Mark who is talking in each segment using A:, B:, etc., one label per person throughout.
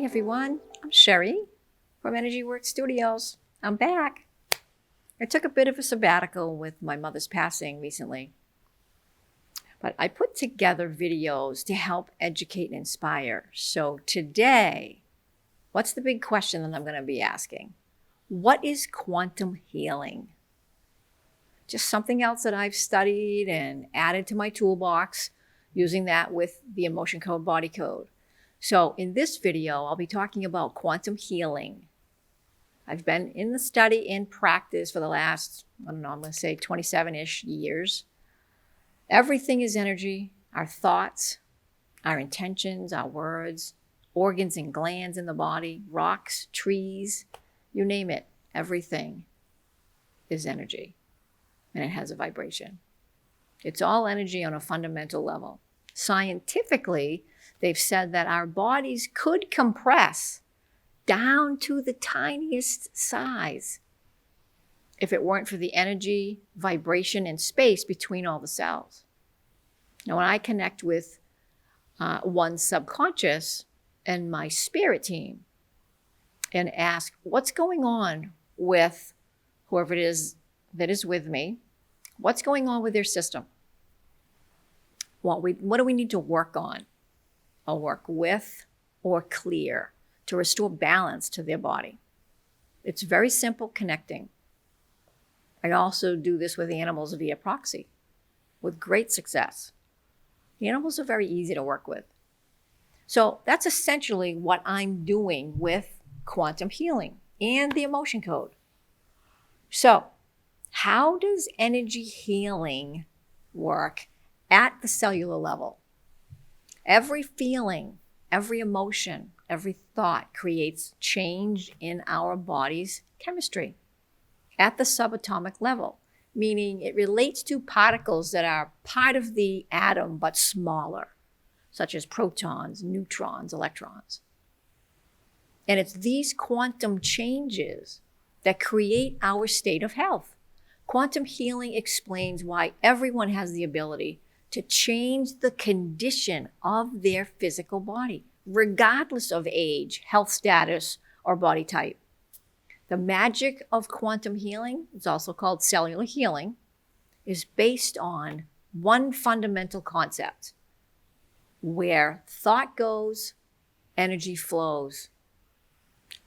A: Hi everyone, I'm Sherry from Energy Work Studios. I'm back. I took a bit of a sabbatical with my mother's passing recently, but I put together videos to help educate and inspire. So today, what's the big question that I'm going to be asking? What is quantum healing? Just something else that I've studied and added to my toolbox, using that with the emotion code, body code. So in this video, I'll be talking about quantum healing. I've been in the study and practice for the last, I'm going to say 27-ish years. Everything is energy, our thoughts, our intentions, our words, organs and glands in the body, rocks, trees, you name it. Everything is energy, and it has a vibration. It's all energy on a fundamental level. Scientifically, they've said that our bodies could compress down to the tiniest size if it weren't for the energy, vibration, and space between all the cells. Now, when I connect with one's subconscious and my spirit team and ask, what's going on with whoever it is that is with me? What's going on with their system? What do we need to work on? Or work with or clear to restore balance to their body. It's very simple connecting. I also do this with animals via proxy with great success. The animals are very easy to work with. So that's essentially what I'm doing with quantum healing and the emotion code. So how does energy healing work at the cellular level? Every feeling, every emotion, every thought creates change in our body's chemistry at the subatomic level, meaning it relates to particles that are part of the atom but smaller, such as protons, neutrons, electrons. And it's these quantum changes that create our state of health. Quantum healing explains why everyone has the ability to change the condition of their physical body, regardless of age, health status, or body type. The magic of quantum healing, it's also called cellular healing, is based on one fundamental concept. Where thought goes, energy flows.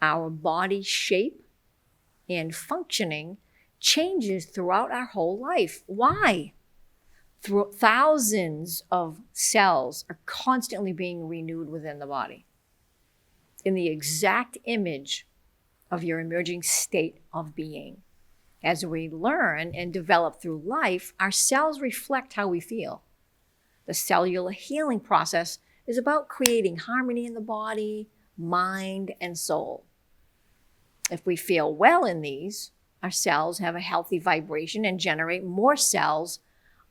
A: Our body shape and functioning changes throughout our whole life. Why? Thousands of cells are constantly being renewed within the body in the exact image of your emerging state of being. As we learn and develop through life, our cells reflect how we feel. The cellular healing process is about creating harmony in the body, mind, and soul. If we feel well in these, our cells have a healthy vibration and generate more cells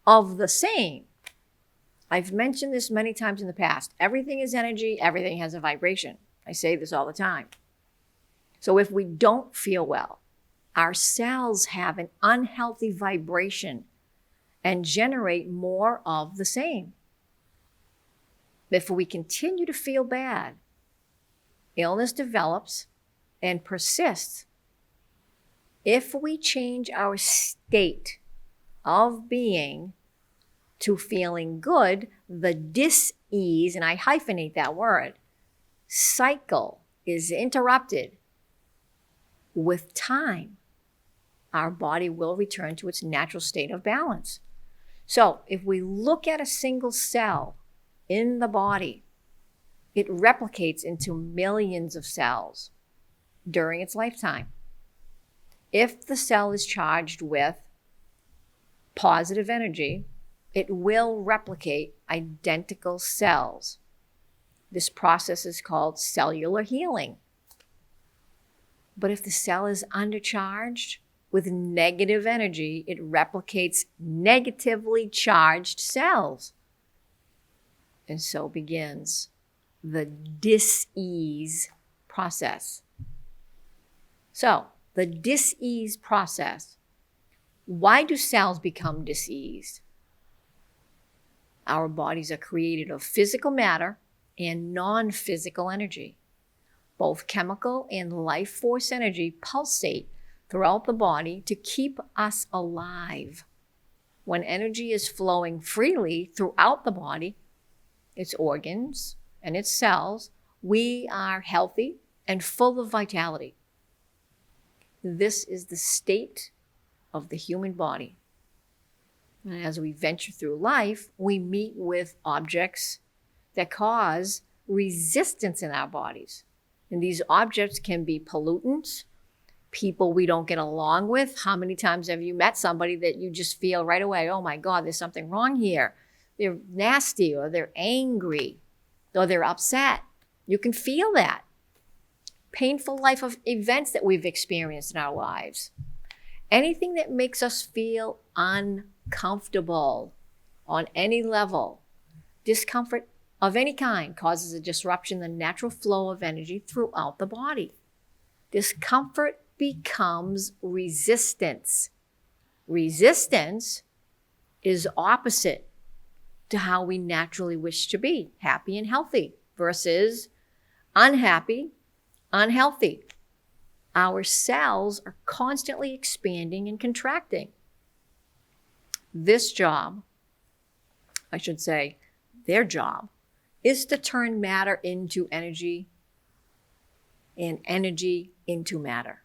A: of the same. I've mentioned this many times in the past. Everything is energy, everything has a vibration. I say this all the time. So if we don't feel well, our cells have an unhealthy vibration and generate more of the same. If we continue to feel bad, illness develops and persists. If we change our state of being to feeling good, the dis-ease, and I hyphenate that word, cycle is interrupted. With time, our body will return to its natural state of balance. So if we look at a single cell in the body, it replicates into millions of cells during its lifetime. If the cell is charged with positive energy, it will replicate identical cells. This process is called cellular healing. But if the cell is undercharged with negative energy, it replicates negatively charged cells. And so begins the dis-ease process. So, the dis-ease process. Why do cells become diseased? Our bodies are created of physical matter and non-physical energy. Both chemical and life force energy pulsate throughout the body to keep us alive. When energy is flowing freely throughout the body, its organs and its cells, we are healthy and full of vitality. This is the state of the human body. And as we venture through life, we meet with objects that cause resistance in our bodies. And these objects can be pollutants, people we don't get along with. How many times have you met somebody that you just feel right away, oh my God, there's something wrong here? They're nasty, or they're angry, or they're upset. You can feel that. Painful life of events that we've experienced in our lives. Anything that makes us feel uncomfortable on any level, discomfort of any kind causes a disruption in the natural flow of energy throughout the body. Discomfort becomes resistance. Resistance is opposite to how we naturally wish to be, happy and healthy, versus unhappy, unhealthy. Our cells are constantly expanding and contracting. This job, I should say, their job, is to turn matter into energy and energy into matter.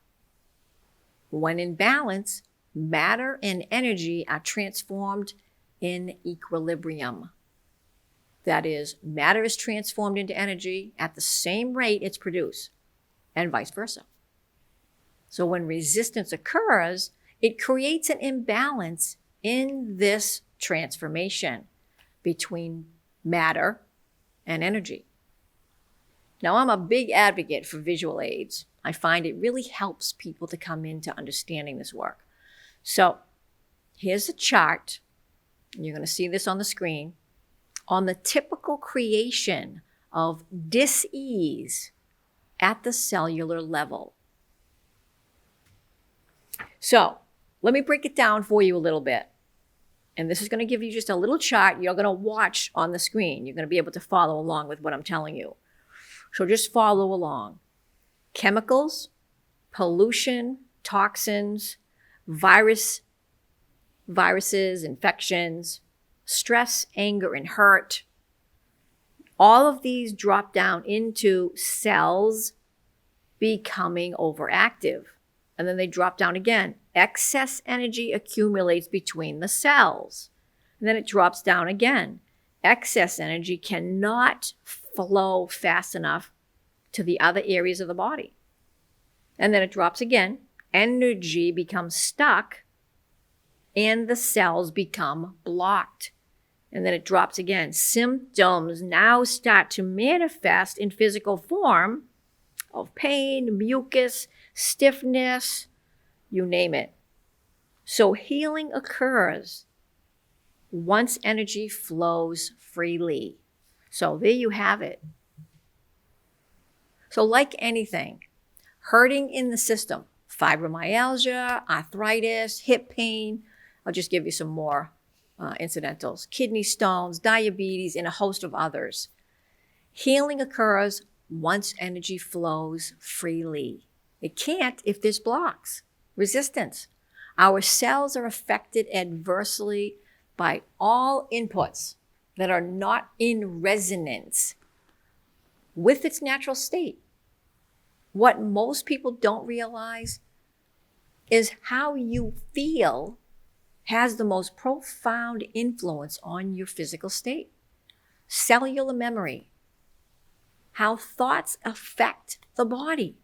A: When in balance, matter and energy are transformed in equilibrium. That is, matter is transformed into energy at the same rate it's produced, and vice versa. So when resistance occurs, it creates an imbalance in this transformation between matter and energy. Now, I'm a big advocate for visual aids. I find it really helps people to come into understanding this work. So here's a chart. You're going to see this on the screen on the typical creation of dis-ease at the cellular level. So let me break it down for you a little bit. And this is going to give you just a little chart you're going to watch on the screen. You're going to be able to follow along with what I'm telling you. So just follow along. Chemicals, pollution, toxins, viruses, infections, stress, anger, and hurt. All of these drop down into cells becoming overactive. And then they drop down again. Excess energy accumulates between the cells. And then it drops down again. Excess energy cannot flow fast enough to the other areas of the body. And then it drops again. Energy becomes stuck and the cells become blocked. And then it drops again. Symptoms now start to manifest in physical form of pain, mucus, stiffness, you name it. So healing occurs once energy flows freely. So there you have it. So like anything, hurting in the system, fibromyalgia, arthritis, hip pain, I'll just give you some more incidentals, kidney stones, diabetes, and a host of others. Healing occurs once energy flows freely. It can't if there's blocks, resistance. Our cells are affected adversely by all inputs that are not in resonance with its natural state. What most people don't realize is how you feel has the most profound influence on your physical state. Cellular memory, how thoughts affect the body.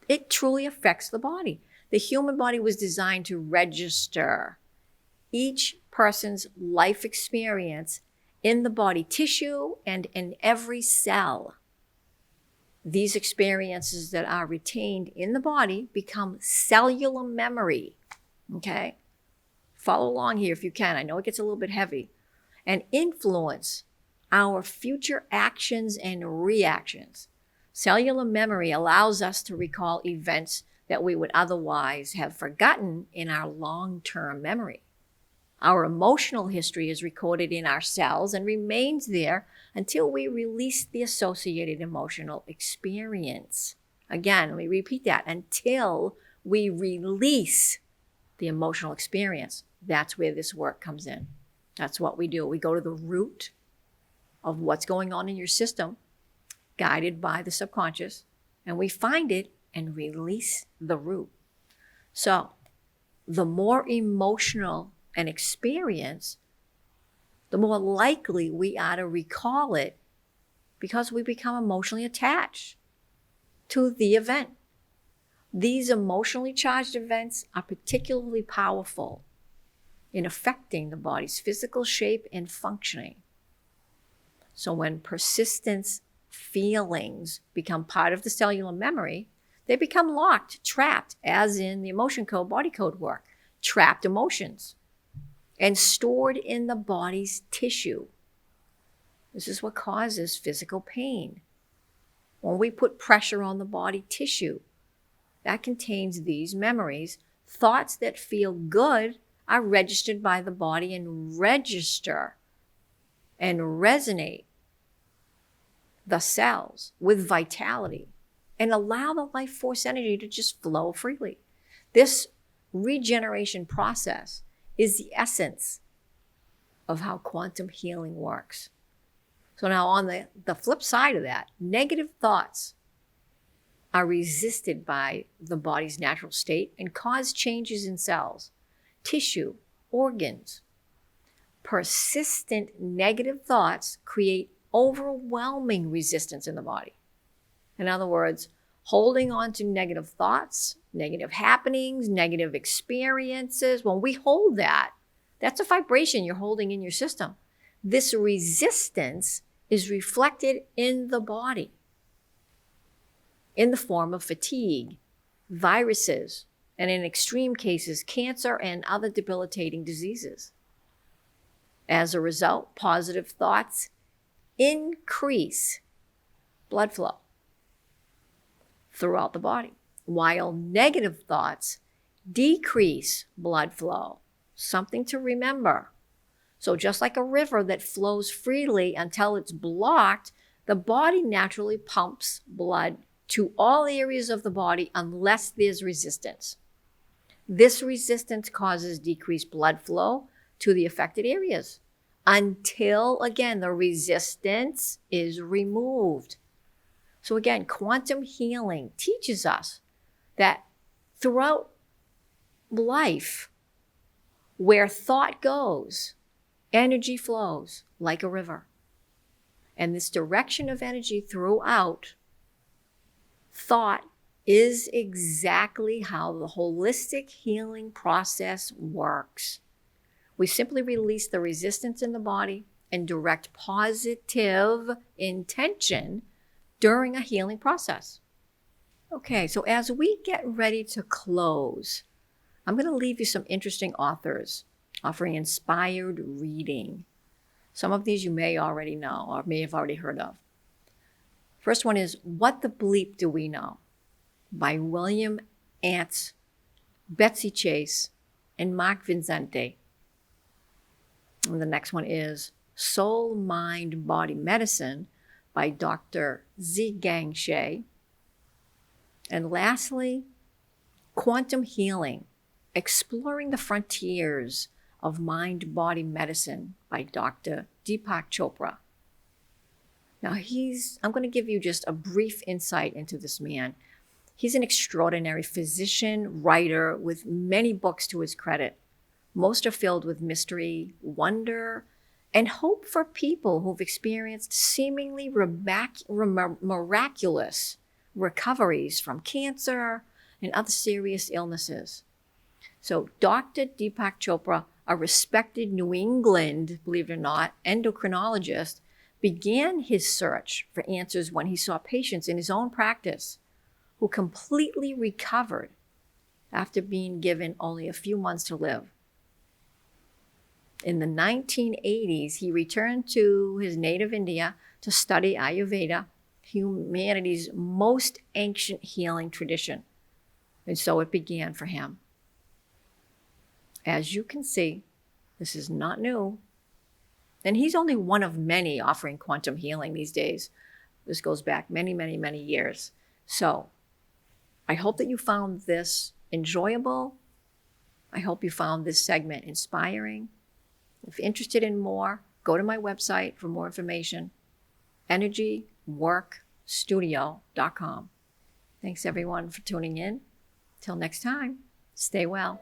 A: It truly affects the body. The human body was designed to register each person's life experience in the body tissue and in every cell. These experiences that are retained in the body become cellular memory. Okay? Follow along here if you can. I know it gets a little bit heavy. And influence our future actions and reactions. Cellular memory allows us to recall events that we would otherwise have forgotten in our long-term memory. Our emotional history is recorded in our cells and remains there until we release the associated emotional experience. Again, let me repeat that. Until we release the emotional experience. That's where this work comes in. That's what we do. We go to the root of what's going on in your system, guided by the subconscious, and we find it and release the root. So, the more emotional an experience, the more likely we are to recall it because we become emotionally attached to the event. These emotionally charged events are particularly powerful in affecting the body's physical shape and functioning. So when persistent feelings become part of the cellular memory, they become locked, trapped, as in the emotion code, body code work, trapped emotions, and stored in the body's tissue. This is what causes physical pain. When we put pressure on the body tissue, that contains these memories. Thoughts that feel good are registered by the body and register and resonate the cells with vitality and allow the life force energy to just flow freely. This regeneration process is the essence of how quantum healing works. So now on the flip side of that, negative thoughts are resisted by the body's natural state and cause changes in cells, tissue, organs. Persistent negative thoughts create overwhelming resistance in the body. In other words, holding on to negative thoughts, negative happenings, negative experiences, when we hold that, that's a vibration you're holding in your system. This resistance is reflected in the body in the form of fatigue, viruses, and in extreme cases, cancer and other debilitating diseases. As a result, positive thoughts increase blood flow throughout the body, while negative thoughts decrease blood flow. Something to remember. So just like a river that flows freely until it's blocked, the body naturally pumps blood to all areas of the body unless there's resistance. This resistance causes decreased blood flow to the affected areas until, again, the resistance is removed. So again, quantum healing teaches us that throughout life, where thought goes, energy flows like a river. And this direction of energy throughout thought is exactly how the holistic healing process works. We simply release the resistance in the body and direct positive intention during a healing process. Okay, so as we get ready to close, I'm going to leave you some interesting authors offering inspired reading. Some of these you may already know or may have already heard of. First one is What the Bleep Do We Know? By William Antz, Betsy Chase, and Mark Vincente. And the next one is Soul, Mind, Body Medicine by Dr. Zhigang Shay. And lastly, Quantum Healing, Exploring the Frontiers of Mind-Body Medicine by Dr. Deepak Chopra. Now I'm going to give you just a brief insight into this man. He's an extraordinary physician, writer with many books to his credit. Most are filled with mystery, wonder, and hope for people who've experienced seemingly miraculous recoveries from cancer and other serious illnesses. So Dr. Deepak Chopra, a respected New England, believe it or not, endocrinologist, began his search for answers when he saw patients in his own practice who completely recovered after being given only a few months to live. In the 1980s, he returned to his native India to study Ayurveda, humanity's most ancient healing tradition. And so it began for him. As you can see, This is not new. And he's only one of many offering quantum healing these days. This goes back many, many, many years. So I hope that you found this enjoyable. I hope you found this segment inspiring. If you're interested in more, go to my website for more information, energyworkstudio.com. Thanks everyone for tuning in. Till next time, stay well.